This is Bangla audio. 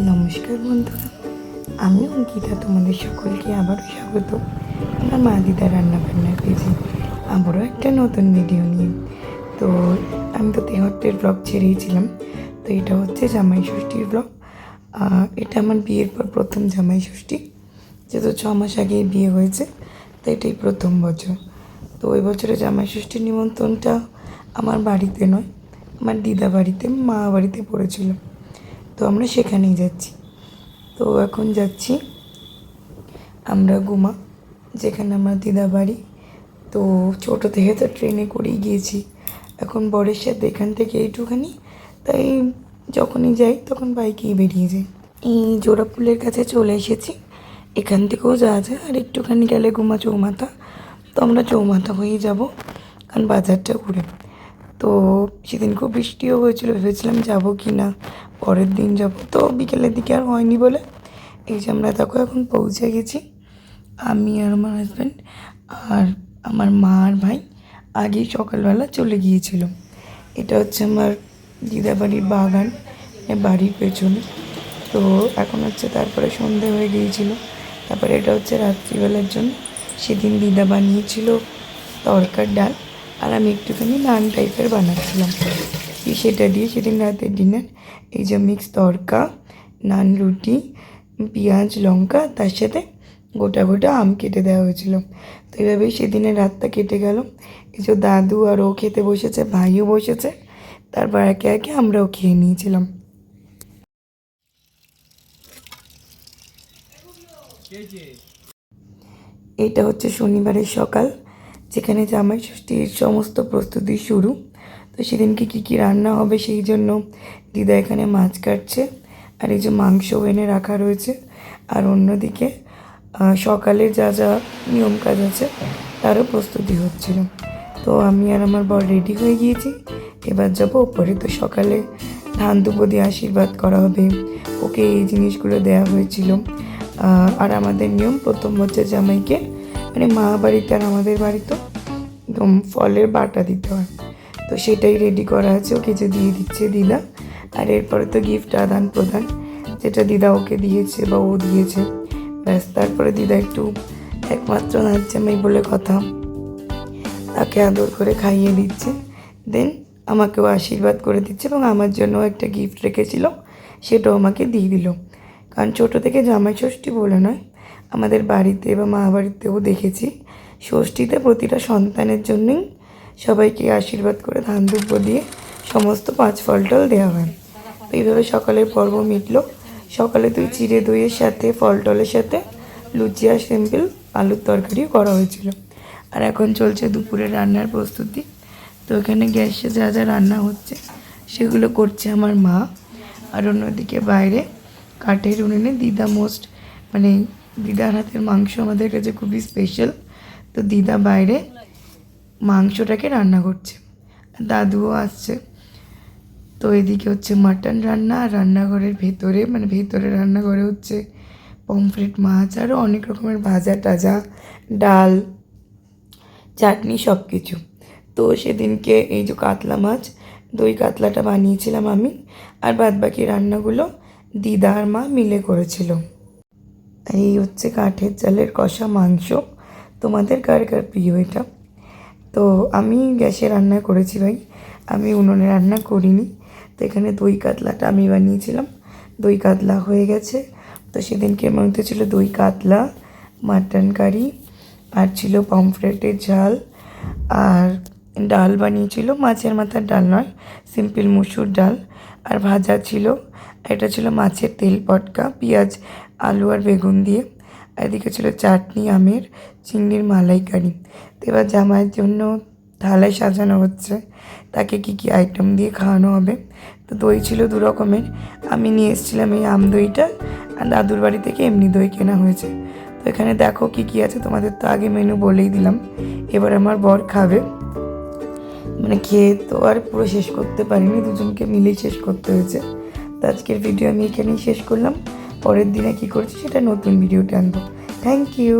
নমস্কার বন্ধুরা, আমি অঙ্কিতা তোমাদের সকলকে আবারও স্বাগত আমার মা দিদা রান্নাবান্নার পেজে আবারও একটা নতুন ভিডিও নিয়ে। তো আমি তো তেহট্টের ব্লগ ছেড়েইছিলাম, তো এটা হচ্ছে জামাই ষষ্ঠীর ব্লগ। এটা আমার বিয়ের পর প্রথম জামাই ষষ্ঠী, যেহেতু 6 মাস আগেই বিয়ে হয়েছে, তো এটাই প্রথম বছর। তো ওই বছরে জামাই ষষ্ঠীর নিমন্ত্রণটা আমার বাড়িতে নয়, আমার দিদা বাড়িতে, মা বাড়িতে পড়েছিল, তো আমরা সেখানেই যাচ্ছি। তো এখন যাচ্ছি আমরা গুমা, যেখানে আমার দিদা বাড়ি। তো ছোটো থেকে তো ট্রেনে করেই গিয়েছি, এখন বরের সাথে এখান থেকে এইটুখানি, তাই যখনই যাই তখন বাইকেই বেরিয়ে যাই। এই জোড়াপুলের কাছে চলে এসেছি, এখান থেকেও যাওয়া যায়, আর একটুখানি গেলে গুমা চৌমাথা। তো আমরা চৌমাথা হয়েই যাব, কারণ বাজারটা ঘুরে। তো সেদিন খুব বৃষ্টিও হয়েছিল, ভেবেছিলাম যাবো কি না, পরের দিন যাব, তো বিকেলের দিকে আর হয়নি বলে এই যে আমরা দেখো এখন পৌঁছে গেছি। আমি আর আমার হাজব্যান্ড আর আমার মা আর ভাই আগেই সকালবেলা চলে গিয়েছিল। এটা হচ্ছে আমার দিদা বাড়ির বাগান, বাড়ির পেছনে। তো এখন হচ্ছে তারপরে সন্ধে হয়ে গিয়েছিল, তারপরে এটা হচ্ছে রাত্রিবেলার জন্য। সেদিন দিদা বানিয়েছিল তরকার ডাল, আর আমি একটুখানি নান টাইপের বানাচ্ছিলাম, সেটা দিয়ে সেদিন রাতের ডিনার। এই যে মিক্স তরকা, নান, রুটি, পেঁয়াজ, লঙ্কা, তার সাথে গোটা গোটা আম কেটে দেওয়া হয়েছিল। তো এইভাবেই সেদিনের রাতটা কেটে গেল। এই যে দাদু আর ও খেতে বসেছে, ভাইও বসেছে, তারপর একে একে আমরাও খেয়ে নিয়েছিলাম। এইটা হচ্ছে শনিবারের সকাল, যেখানে জামাই ষষ্ঠীর সমস্ত প্রস্তুতি শুরু। তো সেদিনকে কী রান্না হবে সেই জন্য দিদা এখানে মাছ কাটছে, আর এই যে মাংস এনে রাখা রয়েছে। আর অন্যদিকে সকালে যা যা নিয়ম কাজ আছে তারও প্রস্তুতি হচ্ছিল। তো আমি আর আমার বর রেডি হয়ে গিয়েছি, এবার যাবো ওপরে। তো সকালে ধান দুপো দিয়ে আশীর্বাদ করা হবে, ওকে এই জিনিসগুলো দেওয়া হয়েছিল। আর আমাদের নিয়ম প্রথম হচ্ছে জামাইকে, মানে মা বাড়িতে আর আমাদের বাড়িতে একদম ফলের বাটা দিতে হয়। তো সেটাই রেডি করা আছে, ওকে যে দিয়ে দিচ্ছে দিদা। আর এরপরে তো গিফট আদান প্রদান, যেটা দিদা ওকে দিয়েছে বা ও দিয়েছে, ব্যাস। তারপরে দিদা একটু একমাত্র নাচ জামাই বলে কথা, তাকে আদর করে খাইয়ে দিচ্ছে, দেন আমাকেও আশীর্বাদ করে দিচ্ছে, এবং আমার জন্য একটা গিফট রেখেছিল, সেটাও আমাকে দিয়ে দিল। কারণ ছোটো থেকে জামাই ষষ্ঠী বলে নয়, আমাদের বাড়িতে বা মা বাড়িতেও দেখেছি ষষ্ঠীতে প্রতিটা সন্তানের জন্যই সবাইকে আশীর্বাদ করে ধান দুব্য দিয়ে সমস্ত 5 ফল টল দেওয়া হয়। তো এইভাবে সকালের পর্ব মিটলো। সকালে তুই চিড়ে দইয়ের সাথে ফল টলের সাথে লুচি আর সিম্পল আলুর তরকারিও করা হয়েছিল। আর এখন চলছে দুপুরের রান্নার প্রস্তুতি। তো এখানে গ্যাসে যা যা রান্না হচ্ছে সেগুলো করছে আমার মা, আর অন্যদিকে বাইরে কাঠের উনুনে দিদা মানে দিদার হাতের মাংস আমাদের কাছে খুবই স্পেশাল। তো দিদা বাইরে মাংসটাকে রান্না করছে, দাদুও আসছে। তো এদিকে হচ্ছে মাটন রান্না, আর রান্নাঘরের ভেতরে, মানে ভেতরে রান্নাঘরে হচ্ছে পমফ্রেট, মাছ, আরও অনেক রকমের ভাজা টাজা, ডাল, চাটনি, সব কিছু। তো সেদিনকে এই যে কাতলা মাছ, দই কাতলাটা বানিয়েছিলাম আমি, আর বাদবাকি রান্নাগুলো দিদা আর মা মিলে করেছিল। এই হচ্ছে কাঠের চালের কষা মাংস। তোমাদের কার কার প্রিয় এটা? তো আমি গ্যাসে রান্না করেছি ভাই, আমি উনুনে রান্না করিনি। তো এখানে দই কাতলাটা আমি বানিয়েছিলাম, দই কাতলা হয়ে গেছে। তো সেদিনকে মধ্যে ছিল দই কাতলা, মাটন কারি, আর ছিল পমফ্রেটের ঝাল, আর ডাল বানিয়েছিল, মাছের মাথার ডাল নয়, সিম্পল মুসুর ডাল, আর ভাজা ছিল। এটা ছিল মাছের তেল পটকা, পেঁয়াজ, আলু আর বেগুন দিয়ে। এদিকে ছিল চাটনি, আমের, চিংড়ির মালাইকারি। তো এবার জামাইয়ের জন্য থালায় সাজানো হচ্ছে, তাকে কী কী আইটেম দিয়ে খাওয়ানো হবে। তো দই ছিল 2 রকমের, আমি নিয়ে এসেছিলাম এই আম দইটা, আর দাদুর বাড়ি থেকে এমনি দই কেনা হয়েছে। তো এখানে দেখো কী কী আছে, তোমাদের তো আগে মেনু বলেই দিলাম। এবার আমার বর খাবে, মানে খেয়ে তো আর পুরো শেষ করতে পারিনি, দুজনকে মিলেই শেষ করতে হয়েছে। তো আজকের ভিডিও আমি এখানেই শেষ করলাম, পরের দিনে কী করছি সেটা নতুন ভিডিওতে আনবো। Thank you.